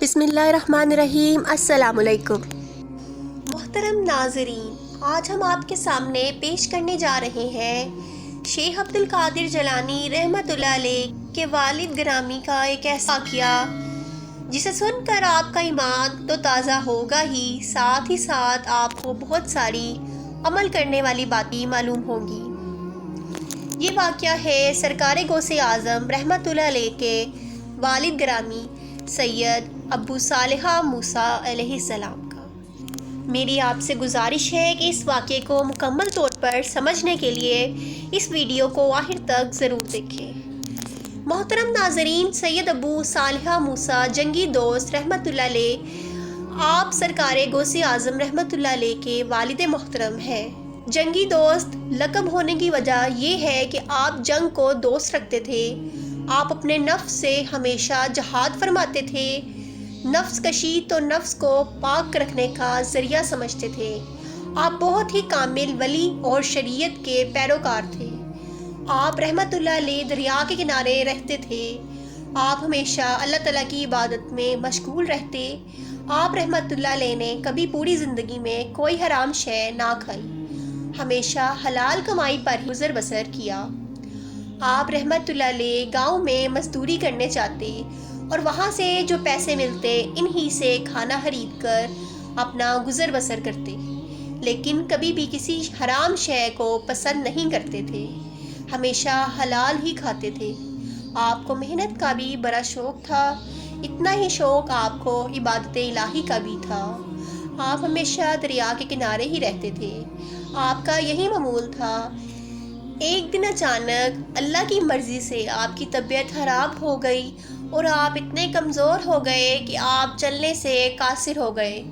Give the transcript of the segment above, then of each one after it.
بسم اللہ الرحمن الرحیم۔ السلام علیکم محترم ناظرین، آج ہم آپ کے سامنے پیش کرنے جا رہے ہیں شیخ عبد القادر جیلانی رحمۃ اللہ علیہ کے والد گرامی کا ایک ایسا واقعہ جسے سن کر آپ کا ایمان تو تازہ ہوگا ہی، ساتھ آپ کو بہت ساری عمل کرنے والی باتیں معلوم ہوں گی۔ یہ واقعہ ہے سرکار غوث اعظم رحمۃ اللہ علیہ کے والد گرامی سید ابو صالحہ موسیٰ علیہ السلام کا۔ میری آپ سے گزارش ہے کہ اس واقعے کو مکمل طور پر سمجھنے کے لیے اس ویڈیو کو آخر تک ضرور دیکھیں۔ محترم ناظرین، سید ابو صالحہ موسیٰ جنگی دوست رحمۃ اللہ علیہ آپ سرکار غوث اعظم رحمۃ اللہ علیہ کے والد محترم ہیں۔ جنگی دوست لقب ہونے کی وجہ یہ ہے کہ آپ جنگ کو دوست رکھتے تھے۔ آپ اپنے نفس سے ہمیشہ جہاد فرماتے تھے۔ نفس کشی تو نفس کو پاک رکھنے کا ذریعہ سمجھتے تھے۔ آپ بہت ہی کامل ولی اور شریعت کے پیروکار تھے۔ آپ رحمت اللہ علیہ دریا کے کنارے رہتے تھے۔ آپ ہمیشہ اللہ تعالیٰ کی عبادت میں مشغول رہتے۔ آپ رحمت اللہ علیہ نے کبھی پوری زندگی میں کوئی حرام شے نہ کھائی، ہمیشہ حلال کمائی پر ہی گزر بسر کیا۔ آپ رحمت اللہ علیہ گاؤں میں مزدوری کرنے جاتے اور وہاں سے جو پیسے ملتے انہی سے کھانا خرید کر اپنا گزر بسر کرتے، لیکن کبھی بھی کسی حرام شے کو پسند نہیں کرتے تھے، ہمیشہ حلال ہی کھاتے تھے۔ آپ کو محنت کا بھی بڑا شوق تھا، اتنا ہی شوق آپ کو عبادت الہی کا بھی تھا۔ آپ ہمیشہ دریا کے کنارے ہی رہتے تھے، آپ کا یہی معمول تھا۔ ایک دن اچانک اللہ کی مرضی سے آپ کی طبیعت خراب ہو گئی اور آپ اتنے کمزور ہو گئے کہ آپ چلنے سے قاصر ہو گئے،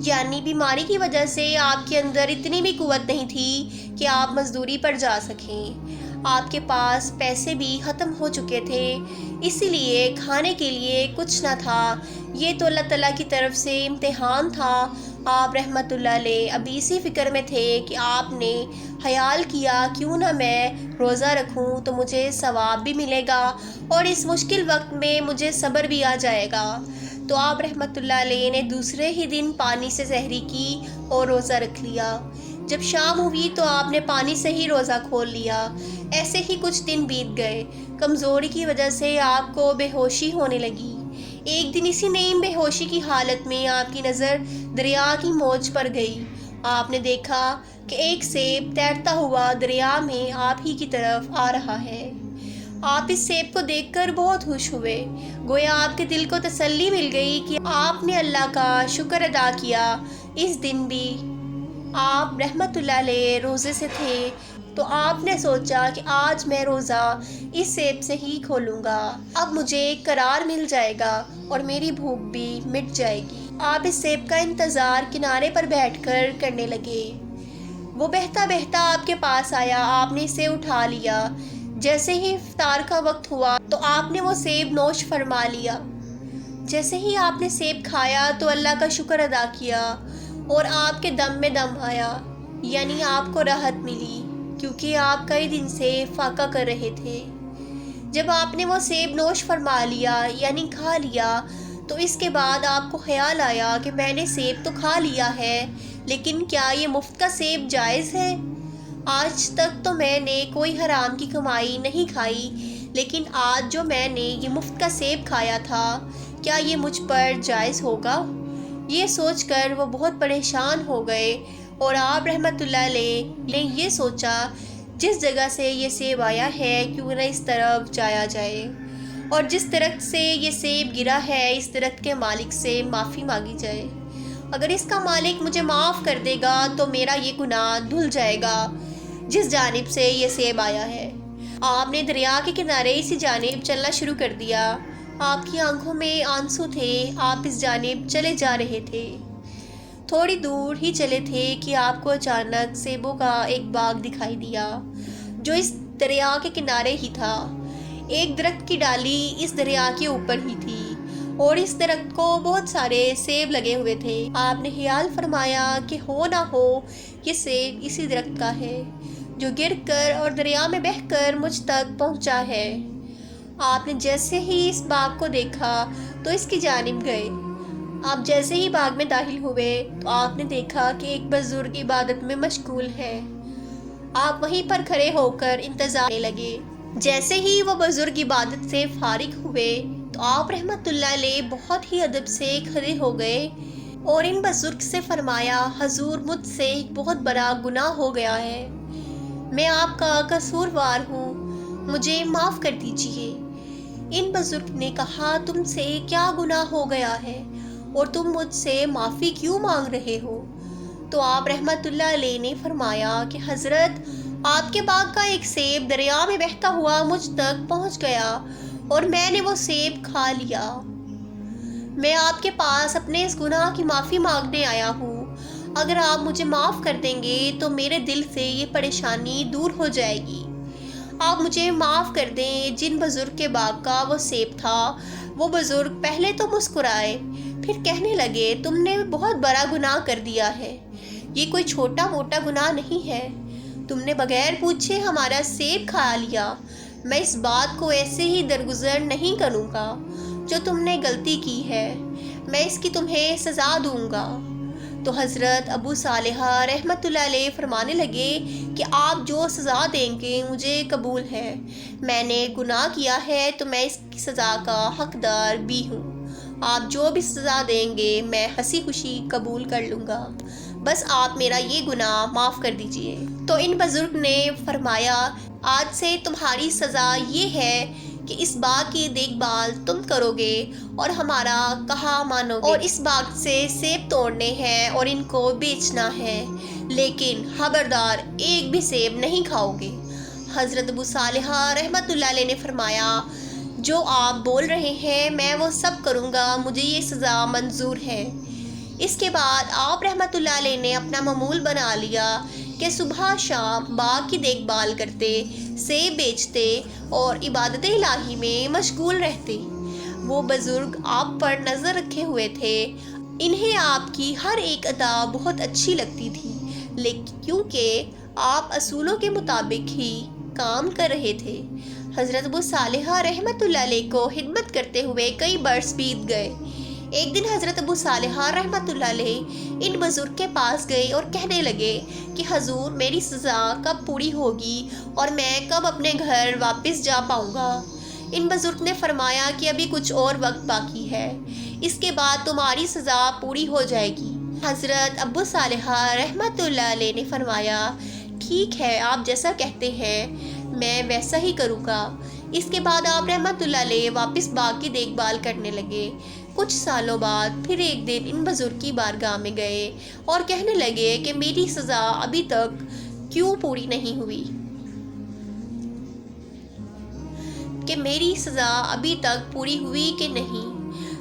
یعنی بیماری کی وجہ سے آپ کے اندر اتنی بھی قوت نہیں تھی کہ آپ مزدوری پر جا سکیں۔ آپ کے پاس پیسے بھی ختم ہو چکے تھے، اسی لیے کھانے کے لیے کچھ نہ تھا۔ یہ تو اللہ تعالیٰ کی طرف سے امتحان تھا۔ آپ رحمت اللہ علیہ ابھی اسی فکر میں تھے کہ آپ نے خیال کیا کیوں نہ میں روزہ رکھوں تو مجھے ثواب بھی ملے گا اور اس مشکل وقت میں مجھے صبر بھی آ جائے گا۔ تو آپ رحمت اللہ علیہ نے دوسرے ہی دن پانی سے سحری کی اور روزہ رکھ لیا۔ جب شام ہوئی تو آپ نے پانی سے ہی روزہ کھول لیا۔ ایسے ہی کچھ دن بیت گئے۔ کمزوری کی وجہ سے آپ کو بے ہوشی ہونے لگی۔ ایک دن اسی نیم بے ہوشی کی حالت میں آپ کی نظر دریا کی موج پر گئی۔ آپ نے دیکھا کہ ایک سیب تیرتا ہوا دریا میں آپ ہی کی طرف آ رہا ہے۔ آپ اس سیب کو دیکھ کر بہت خوش ہوئے، گویا آپ کے دل کو تسلی مل گئی کہ آپ نے اللہ کا شکر ادا کیا۔ اس دن بھی آپ رحمت اللہ علیہ روزے سے تھے، تو آپ نے سوچا کہ آج میں روزہ اس سیب سے ہی کھولوں گا، اب مجھے قرار مل جائے گا اور میری بھوک بھی مٹ جائے گی۔ آپ اس سیب کا انتظار کنارے پر بیٹھ کر کرنے لگے۔ وہ بہتا بہتا آپ کے پاس آیا، آپ نے اسے اٹھا لیا۔ جیسے ہی افطار کا وقت ہوا تو آپ نے وہ سیب نوش فرما لیا۔ جیسے ہی آپ نے سیب کھایا تو اللہ کا شکر ادا کیا اور آپ کے دم میں دم آیا، یعنی آپ کو راحت ملی، کیونکہ آپ کئی دن سے فاقہ کر رہے تھے۔ جب آپ نے وہ سیب نوش فرما لیا یعنی کھا لیا تو اس کے بعد آپ کو خیال آیا کہ میں نے سیب تو کھا لیا ہے، لیکن کیا یہ مفت کا سیب جائز ہے؟ آج تک تو میں نے کوئی حرام کی کمائی نہیں کھائی، لیکن آج جو میں نے یہ مفت کا سیب کھایا تھا، کیا یہ مجھ پر جائز ہوگا؟ یہ سوچ کر وہ بہت پریشان ہو گئے اور آپ رحمت اللہ علیہ نے یہ سوچا جس جگہ سے یہ سیب آیا ہے کیوں نہ اس طرف جایا جائے اور جس درخت سے یہ سیب گرا ہے اس درخت کے مالک سے معافی مانگی جائے۔ اگر اس کا مالک مجھے معاف کر دے گا تو میرا یہ گناہ دھل جائے گا جس جانب سے یہ سیب آیا ہے۔ آپ نے دریا کے کنارے اسی جانب چلنا شروع کر دیا۔ آپ کی آنکھوں میں آنسو تھے، آپ اس جانب چلے جا رہے تھے۔ تھوڑی دور ہی چلے تھے کہ آپ کو اچانک سیبوں کا ایک باغ دکھائی دیا جو اس دریا کے کنارے ہی تھا۔ ایک درخت کی ڈالی اس دریا کے اوپر ہی تھی اور اس درخت کو بہت سارے سیب لگے ہوئے تھے۔ آپ نے خیال فرمایا کہ ہو نہ ہو یہ سیب اسی درخت کا ہے جو گر کر اور دریا میں بہہ کر مجھ تک پہنچا ہے۔ آپ نے جیسے ہی اس باغ کو دیکھا تو اس کی جانب گئے۔ آپ جیسے ہی باغ میں داخل ہوئے تو آپ نے دیکھا کہ ایک بزرگ عبادت میں مشغول ہے۔ آپ وہیں پر کھڑے ہو کر انتظار کرنے لگے۔ جیسے ہی وہ بزرگ عبادت سے فارغ ہوئے تو آپ رحمت اللہ علیہ بہت ہی ادب سے کھڑے ہو گئے اور ان بزرگ سے فرمایا، حضور مجھ سے ایک بہت بڑا گناہ ہو گیا ہے، میں آپ کا قصوروار ہوں، مجھے معاف کر دیجئے۔ ان بزرگ نے کہا، تم سے کیا گناہ ہو گیا ہے اور تم مجھ سے معافی کیوں مانگ رہے ہو؟ تو آپ رحمت اللہ علیہ نے فرمایا کہ حضرت، آپ کے باغ کا ایک سیب دریا میں بہتا ہوا مجھ تک پہنچ گیا اور میں نے وہ سیب کھا لیا۔ میں آپ کے پاس اپنے اس گناہ کی معافی مانگنے آیا ہوں، اگر آپ مجھے معاف کر دیں گے تو میرے دل سے یہ پریشانی دور ہو جائے گی۔ آپ مجھے معاف کر دیں۔ جن بزرگ کے باغ کا وہ سیب تھا، وہ بزرگ پہلے تو مسکرائے، پھر کہنے لگے، تم نے بہت بڑا گناہ کر دیا ہے، یہ کوئی چھوٹا موٹا گناہ نہیں ہے، تم نے بغیر پوچھے ہمارا سیب کھا لیا، میں اس بات کو ایسے ہی درگزر نہیں کروں گا، جو تم نے غلطی کی ہے میں اس کی تمہیں سزا دوں گا۔ تو حضرت ابو صالحہ رحمت اللہ علیہ فرمانے لگے کہ آپ جو سزا دیں گے مجھے قبول ہے، میں نے گناہ کیا ہے تو میں اس کی سزا کا حقدار بھی ہوں، آپ جو بھی سزا دیں گے میں ہنسی خوشی قبول کر لوں گا، بس آپ میرا یہ گناہ معاف کر دیجئے۔ تو ان بزرگ نے فرمایا، آج سے تمہاری سزا یہ ہے کہ اس باغ کی دیکھ بھال تم کرو گے اور ہمارا کہا مانو گے، اور اس باغ سے سیب توڑنے ہیں اور ان کو بیچنا ہے، لیکن خبردار ایک بھی سیب نہیں کھاؤ گے۔ حضرت ابو صالحہ رحمت اللہ علیہ نے فرمایا، جو آپ بول رہے ہیں میں وہ سب کروں گا، مجھے یہ سزا منظور ہے۔ اس کے بعد آپ رحمت اللہ علیہ نے اپنا معمول بنا لیا کہ صبح شام باغ کی دیکھ بھال کرتے، سیب بیچتے اور عبادت الہی میں مشغول رہتے۔ وہ بزرگ آپ پر نظر رکھے ہوئے تھے، انہیں آپ کی ہر ایک ادا بہت اچھی لگتی تھی، لیکن کیونکہ آپ اصولوں کے مطابق ہی کام کر رہے تھے۔ حضرت ابو صالحہ رحمت اللہ علیہ کو خدمت کرتے ہوئے کئی برس بیت گئے۔ ایک دن حضرت ابو صالحہ رحمت اللہ علیہ ان بزرگ کے پاس گئے اور کہنے لگے کہ حضور میری سزا کب پوری ہوگی اور میں کب اپنے گھر واپس جا پاؤں گا؟ ان بزرگ نے فرمایا کہ ابھی کچھ اور وقت باقی ہے، اس کے بعد تمہاری سزا پوری ہو جائے گی۔ حضرت ابو صالحہ رحمت اللہ علیہ نے فرمایا، ٹھیک ہے، آپ جیسا کہتے ہیں میں ویسا ہی کروں گا۔ اس کے بعد آپ رحمت اللہ علیہ واپس باغ کی دیکھ بھال کرنے لگے۔ کچھ سالوں بعد پھر ایک دن ان بزرگ کی بارگاہ میں گئے اور کہنے لگے کہ میری سزا ابھی تک کیوں پوری نہیں ہوئی، کہ میری سزا ابھی تک پوری ہوئی کہ نہیں؟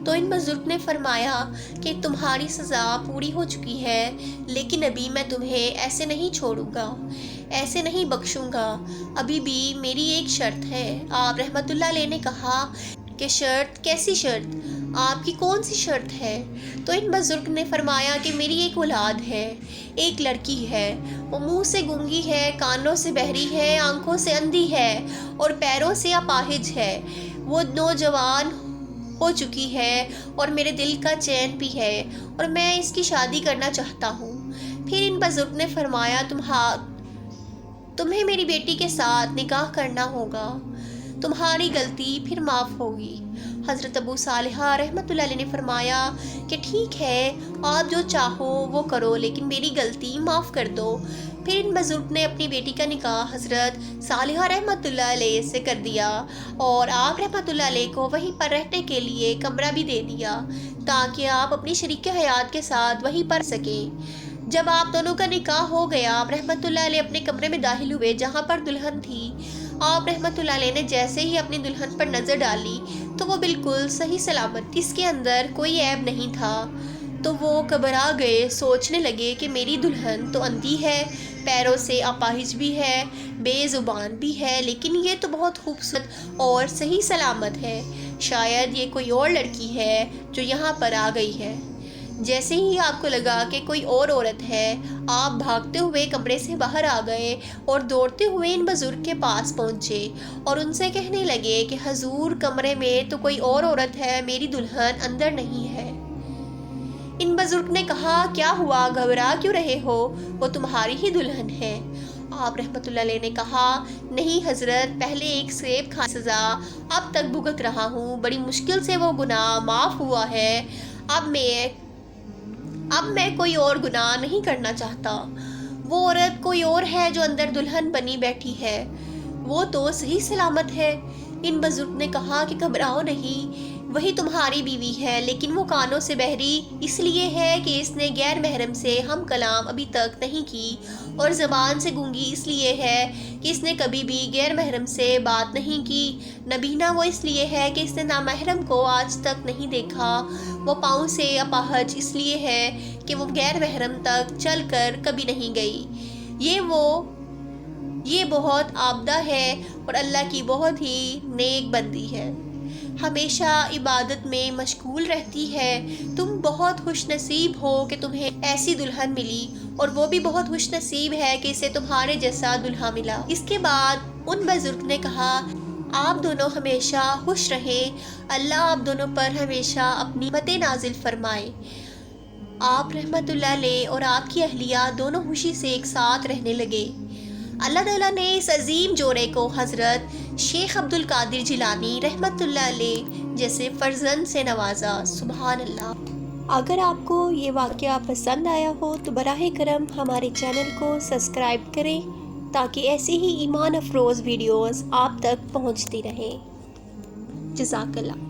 تو ان بزرگ نے فرمایا کہ تمہاری سزا پوری ہو چکی ہے، لیکن ابھی میں تمہیں ایسے نہیں چھوڑوں گا، ایسے نہیں بخشوں گا، ابھی بھی میری ایک شرط ہے۔ آپ رحمت اللہ علیہ نے کہا کہ شرط؟ کیسی شرط؟ آپ کی کون سی شرط ہے؟ تو ان بزرگ نے فرمایا کہ میری ایک اولاد ہے، ایک لڑکی ہے، وہ منہ سے گونگی ہے، کانوں سے بہری ہے، آنکھوں سے اندھی ہے اور پیروں سے اپاہج ہے، وہ نوجوان ہو چکی ہے اور میرے دل کا چین بھی ہے اور میں اس کی شادی کرنا چاہتا ہوں۔ پھر ان بزرگ نے فرمایا، تمہیں میری بیٹی کے ساتھ نکاح کرنا ہوگا، تمہاری غلطی پھر معاف ہوگی۔ حضرت ابو صالحہ رحمت اللہ علیہ نے فرمایا کہ ٹھیک ہے، آپ جو چاہو وہ کرو، لیکن میری غلطی معاف کر دو۔ پھر ان بزرگ نے اپنی بیٹی کا نکاح حضرت صالحہ رحمت اللہ علیہ سے کر دیا اور آپ رحمت اللہ علیہ کو وہیں پر رہنے کے لیے کمرہ بھی دے دیا تاکہ آپ اپنی شریک حیات کے ساتھ وہیں پر سکیں۔ جب آپ دونوں کا نکاح ہو گیا، آپ رحمت اللہ علیہ اپنے کمرے میں داخل ہوئے جہاں پر دلہن تھی۔ آپ رحمت اللہ علیہ نے جیسے ہی اپنی دلہن پر نظر ڈالی تو وہ بالکل صحیح سلامت، اس کے اندر کوئی عیب نہیں تھا۔ تو وہ گھبرا گئے، سوچنے لگے کہ میری دلہن تو اندھی ہے، پیروں سے اپاہج بھی ہے، بے زبان بھی ہے، لیکن یہ تو بہت خوبصورت اور صحیح سلامت ہے، شاید یہ کوئی اور لڑکی ہے جو یہاں پر آ گئی ہے۔ جیسے ہی آپ کو لگا کہ کوئی اور عورت ہے، آپ بھاگتے ہوئے کمرے سے باہر آ گئے اور دوڑتے ہوئے ان بزرگ کے پاس پہنچے اور ان سے کہنے لگے کہ حضور، کمرے میں تو کوئی اور عورت ہے، میری دلہن اندر نہیں ہے۔ ان بزرگ نے کہا، کیا ہوا، گھبرا کیوں رہے ہو، وہ تمہاری ہی دلہن ہے۔ آپ رحمۃ اللہ علیہ نے کہا، نہیں حضرت، پہلے ایک سیب کھانے کی سزا اب تک بھگت رہا ہوں، بڑی مشکل سے وہ گناہ معاف ہوا ہے، اب میں کوئی اور گناہ نہیں کرنا چاہتا۔ وہ عورت کوئی اور ہے جو اندر دلہن بنی بیٹھی ہے، وہ تو صحیح سلامت ہے۔ ان بزرگ نے کہا کہ گھبراؤ نہیں، وہی تمہاری بیوی ہے، لیکن وہ کانوں سے بہری اس لیے ہے کہ اس نے غیر محرم سے ہم کلام ابھی تک نہیں کی، اور زبان سے گونگی اس لیے ہے کہ اس نے کبھی بھی غیر محرم سے بات نہیں کی۔ نبینا وہ اس لیے ہے کہ اس نے نامحرم کو آج تک نہیں دیکھا۔ وہ پاؤں سے اپاہج اس لیے ہے کہ وہ غیر محرم تک چل کر کبھی نہیں گئی۔ یہ بہت عابدہ ہے اور اللہ کی بہت ہی نیک بندی ہے، ہمیشہ عبادت میں مشغول رہتی ہے۔ تم بہت خوش نصیب ہو کہ تمہیں ایسی دلہن ملی، اور وہ بھی بہت خوش نصیب ہے کہ اسے تمہارے جیسا دلہا ملا۔ اس کے بعد ان بزرگ نے کہا، آپ دونوں ہمیشہ خوش رہیں، اللہ آپ دونوں پر ہمیشہ اپنی رحمت نازل فرمائے۔ آپ رحمت اللہ علیہ اور آپ کی اہلیہ دونوں خوشی سے ایک ساتھ رہنے لگے۔ اللہ تعالیٰ نے اس عظیم جوڑے کو حضرت شیخ عبد القادر جیلانی رحمت اللہ علیہ جیسے فرزند سے نوازا۔ سبحان اللہ۔ اگر آپ کو یہ واقعہ پسند آیا ہو تو براہ کرم ہمارے چینل کو سبسکرائب کریں تاکہ ایسی ہی ایمان افروز ویڈیوز آپ تک پہنچتی رہیں۔ جزاک اللہ۔